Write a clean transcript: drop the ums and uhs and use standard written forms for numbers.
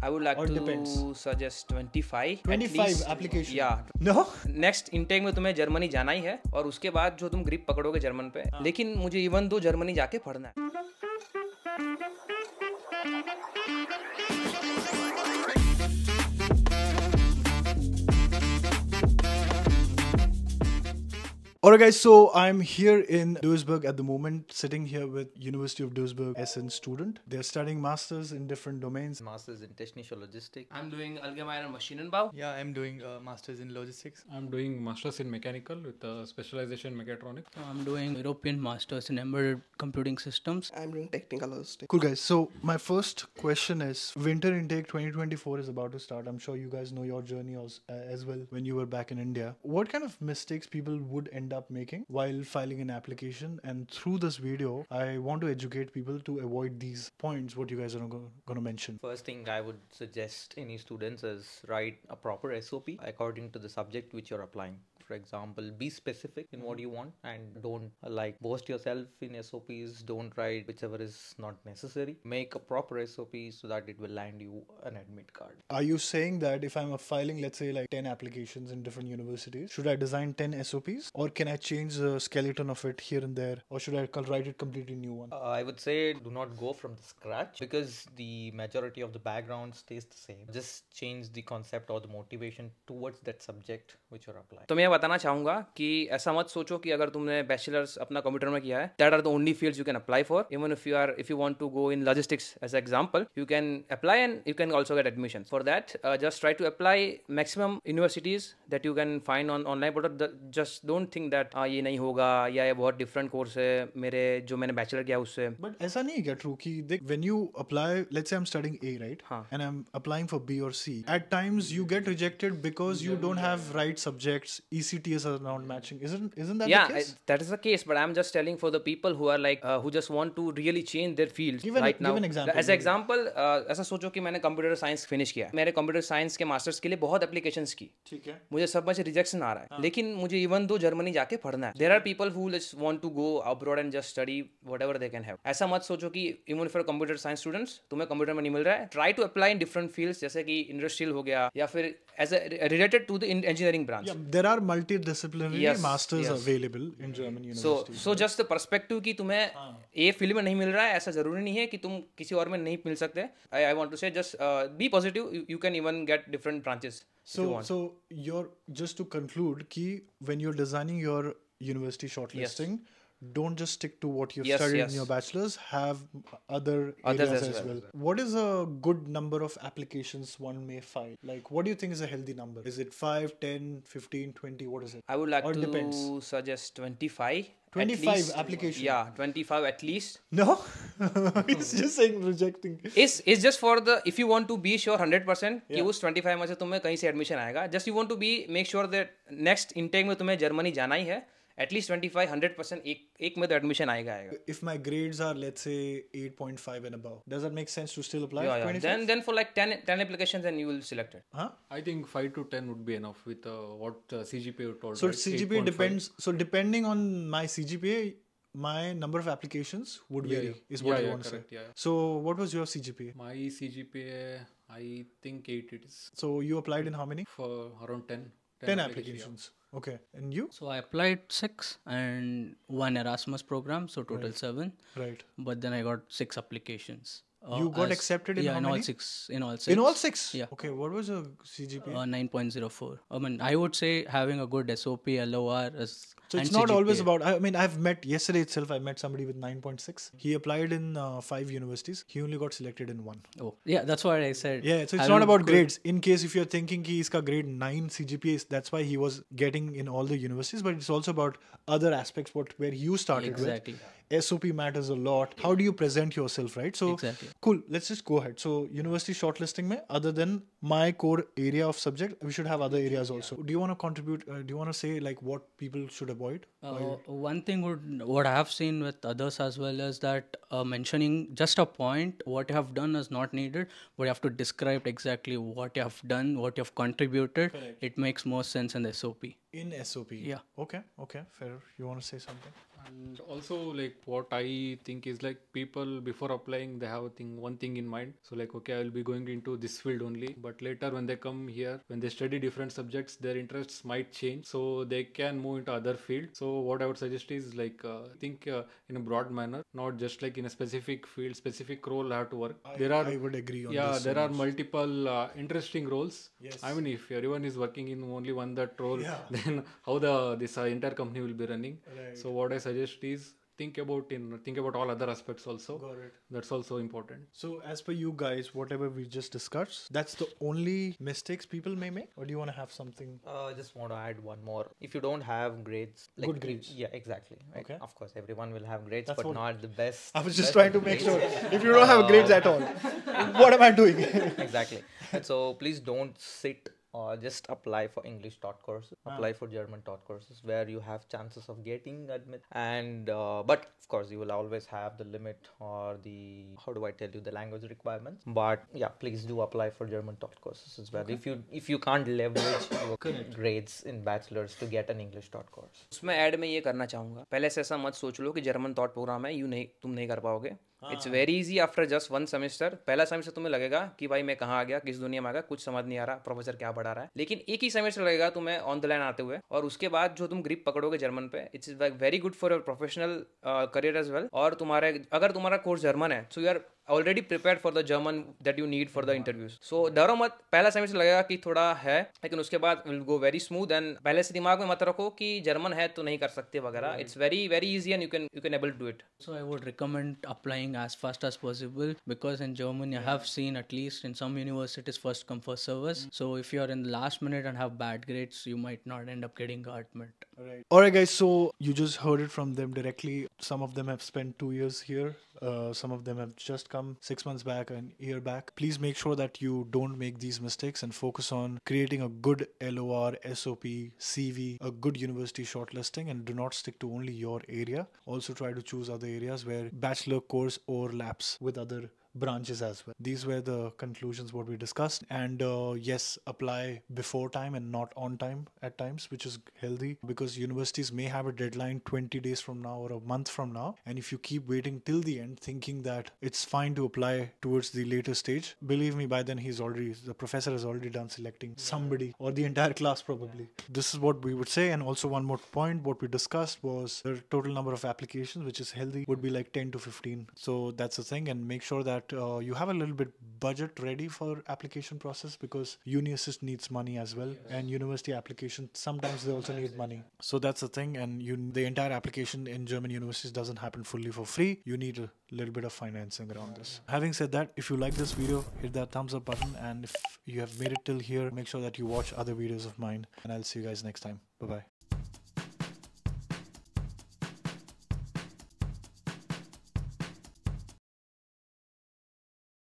I would like or to depends? suggest 25 25 application. Yeah. No? Next intake में तुम्हें Germany जाना ही है और उसके बाद जो तुम ग्रिप पकड़ोगे जर्मन पे, लेकिन मुझे इवन दो जर्मनी जाके पढ़ना है. Alright guys, so I'm here in Duisburg at the moment, sitting here with University of Duisburg SN student. They're studying masters in different domains. Masters in Technische Logistik. I'm doing Allgemeine Maschinenbau. Yeah, I'm doing masters in logistics. I'm doing masters in mechanical with a specialization in mechatronics. I'm doing European masters in embedded computing systems. I'm doing technical logistics. Cool guys, so my first question is, winter intake 2024 is about to start. I'm sure you guys know your journey as well when you were back in India. What kind of mistakes people would end up making while filing an application? And through this video, I want to educate people to avoid these points, what you guys are going to mention. First thing I would suggest any students is write a proper SOP according to the subject which you're applying. For example, be specific in what you want and don't boast yourself in SOPs. Don't write whichever is not necessary. Make a proper SOP so that it will land you an admit card. Are you saying that if I'm filing, let's say 10 applications in different universities, should I design 10 SOPs or can I change the skeleton of it here and there, or should I write it completely new one? I would say do not go from the scratch because the majority of the background stays the same. Just change the concept or the motivation towards that subject which you're applying. तो मैं बताना चाहूंगा कि ऐसा मत सोचो कि अगर तुमने बैचलर्स अपना कंप्यूटर में किया है, that are the only fields you can apply for. Even if you want to go in logistics as example, you can apply and you can also get admission. For that, just try to apply maximum universities that you can find on online portal. Just don't think that ये नहीं होगा या ये बहुत different course है मेरे जो मैंने बैचलर किया उससे. But ऐसा नहीं है true कि देख, when you apply, let's say I'm studying A, right? And I'm applying for B or C. At times you get rejected because you don't have right subjects. ECTS are not matching. Isn't that the case? That is the case. But I'm just telling for the people who are who just want to really change their fields right now. Give an example. As an example, ऐसा सोचो कि मैंने computer science finish किया. मैंने computer science के masters के लिए बहुत एप्लीकेशंस की. ठीक है. मुझे सब में से रिजेक्शन आ रहा है, लेकिन मुझे इवन दो जर्मनी जाके पढ़ना है. There are people who just want to go abroad and just study whatever they can have. ऐसा मत सोचो कि even for computer science students तुम्हें कंप्यूटर में नहीं मिल रहा है. Try to apply in different fields जैसे कि इंडस्ट्रियल हो गया या फिर as a related to the engineering branch. Yeah, there are multidisciplinary masters available in German universities. So just the perspective कि तुम्हें ए फील्ड में नहीं मिल रहा है ऐसा जरूरी नहीं है कि तुम किसी और में नहीं मिल सकते. I want to say just be positive. You can even get different branches. So you're just to conclude कि when you're designing your university shortlisting, don't just stick to what you've studied in your bachelor's, have other areas as well. What is a good number of applications one may file? What do you think is a healthy number? Is it 5, 10, 15, 20? What is it? I would like or to depends? suggest 25. 25 applications? Yeah, 25 at least. No? He's just saying rejecting. It's just for the, if you want to be sure 100% कि उस 25 में से तुम्हें कहीं से admission आएगा. Just you want to make sure that next intake में तुम्हें जर्मनी जाना ही है. At least 25-100% एक में तो एडमिशन आएगा. If my grades are, let's say, 8.5 and above, does that make sense to still apply? Yeah. Then for 10 applications, then you will select it. Huh? I think 5 to 10 would be enough with what CGPA you told. So right? CGPA 8.5. depends. So depending on my CGPA, my number of applications would vary. Is what you want to say. Yeah. So what was your CGPA? My CGPA, I think 8 it is. So you applied in how many? For around 10. 10 applications. Yeah. Okay. And you? So I applied 6 and 1 Erasmus program, so total 7. Right. But then I got 6 applications. You got accepted in how many? all 6. In all 6. In all 6? Yeah. Okay. What was your CGPA? 9.04. I mean, I would say having a good SOP, LOR is. So it's not always about. I mean, I've met yesterday itself. I met somebody with 9.6. He applied in 5 universities. He only got selected in 1. Oh, yeah. That's what I said. Yeah. So it's not about grades. In case if you're thinking he's got grade 9 CGPA, that's why he was getting in all the universities. But it's also about other aspects. Where you started exactly. with. SOP matters a lot. How do you present yourself, right? So exactly. Cool. Let's just go ahead. So university shortlisting mein, other than my core area of subject, we should have other areas also. Do you want to contribute? Do you want to say what people should avoid? One thing what I have seen with others as well is that mentioning just a point, what you have done is not needed, but you have to describe exactly what you have done, what you have contributed. Correct. It makes more sense in the SOP. In SOP? Yeah. Okay. Fair. You want to say something? And also, like, what I think is like people before applying, they have one thing in mind. So like, okay, I will be going into this field only. But later when they come here, when they study different subjects, their interests might change. So they can move into other fields. So what I would suggest is like, think in a broad manner, not just like in a specific field, specific role I have to work. I would agree on this. There are multiple interesting roles. Yes. I mean, if everyone is working in only one that role, then how this entire company will be running? Right. So what I suggest is think about all other aspects also. Got it. That's also important. So as per you guys, whatever we just discussed, that's the only mistakes people may make? Or do you want to have something? I just want to add one more. If you don't have grades, like, good grades. Yeah, exactly. Right? Okay. Of course, everyone will have grades, That's but not the best. I was just best trying to make sure. If you don't have grades at all, what am I doing? Exactly. And so please don't sit or just apply for English taught courses, apply for German taught courses where you have chances of getting admit. And but of course you will always have the limit or the, how do I tell you, the language requirements. But yeah, please do apply for German taught courses as well. Okay. If you can't leverage your grades in bachelor's to get an English taught course. उसमें add में ये करना चाहूँगा, पहले से ऐसा मत सोच लो कि जर्मन थॉट प्रोग्राम है, तुम नहीं कर पाओगे. It's very easy after just 1 semester. पहला सेमेस्टर तुम्हें लगेगा कि भाई मैं कहाँ आ गया, किस दुनिया में आ गया, कुछ समझ नहीं आ रहा, प्रोफेसर क्या पढ़ा रहा है. लेकिन एक ही सेमेस्टर लगेगा तुम्हें ऑन द लाइन आते हुए, और उसके बाद जो तुम ग्रिप पकड़ोगे जर्मन पे, it's very good for your professional career as well. और अगर तुम्हारा कोर्स जर्मन है, so you are already prepared for the German that you need for the interviews. So डरो मत, पहला सेमेस्टर लगेगा कि थोड़ा है, लेकिन उसके बाद will go very smooth. And पहले से दिमाग में मत रखो कि जर्मन है तो नहीं कर सकते वगैरह. It's very very easy and you can able to it. So I would recommend applying as fast as possible, because in Germany I have seen, at least in some universities, first come first service. So if you are in the last minute and have bad grades, you might not end up getting admit. Right. Alright guys, so you just heard it from them directly. Some of them have spent 2 years here. Some of them have just come 6 months back and a year back. Please make sure that you don't make these mistakes and focus on creating a good LOR, SOP, CV, a good university shortlisting, and do not stick to only your area. Also try to choose other areas where bachelor course overlaps with other branches as well. These were the conclusions what we discussed. And yes, apply before time and not on time at times, which is healthy, because universities may have a deadline 20 days from now or a month from now, and if you keep waiting till the end thinking that it's fine to apply towards the later stage, believe me, by then the professor has already done selecting somebody, or the entire class probably. This is what we would say. And also one more point, what we discussed was the total number of applications, which is healthy, would be like 10 to 15. So that's the thing. And make sure that you have a little bit budget ready for application process, because uni assist needs money as well. Yes. And university application, sometimes they also need money. So that's the thing. And the entire application in German universities doesn't happen fully for free. You need a little bit of financing around this. Having said that, if you like this video, hit that thumbs up button. And if you have made it till here, make sure that you watch other videos of mine. And I'll see you guys next time. Bye-bye.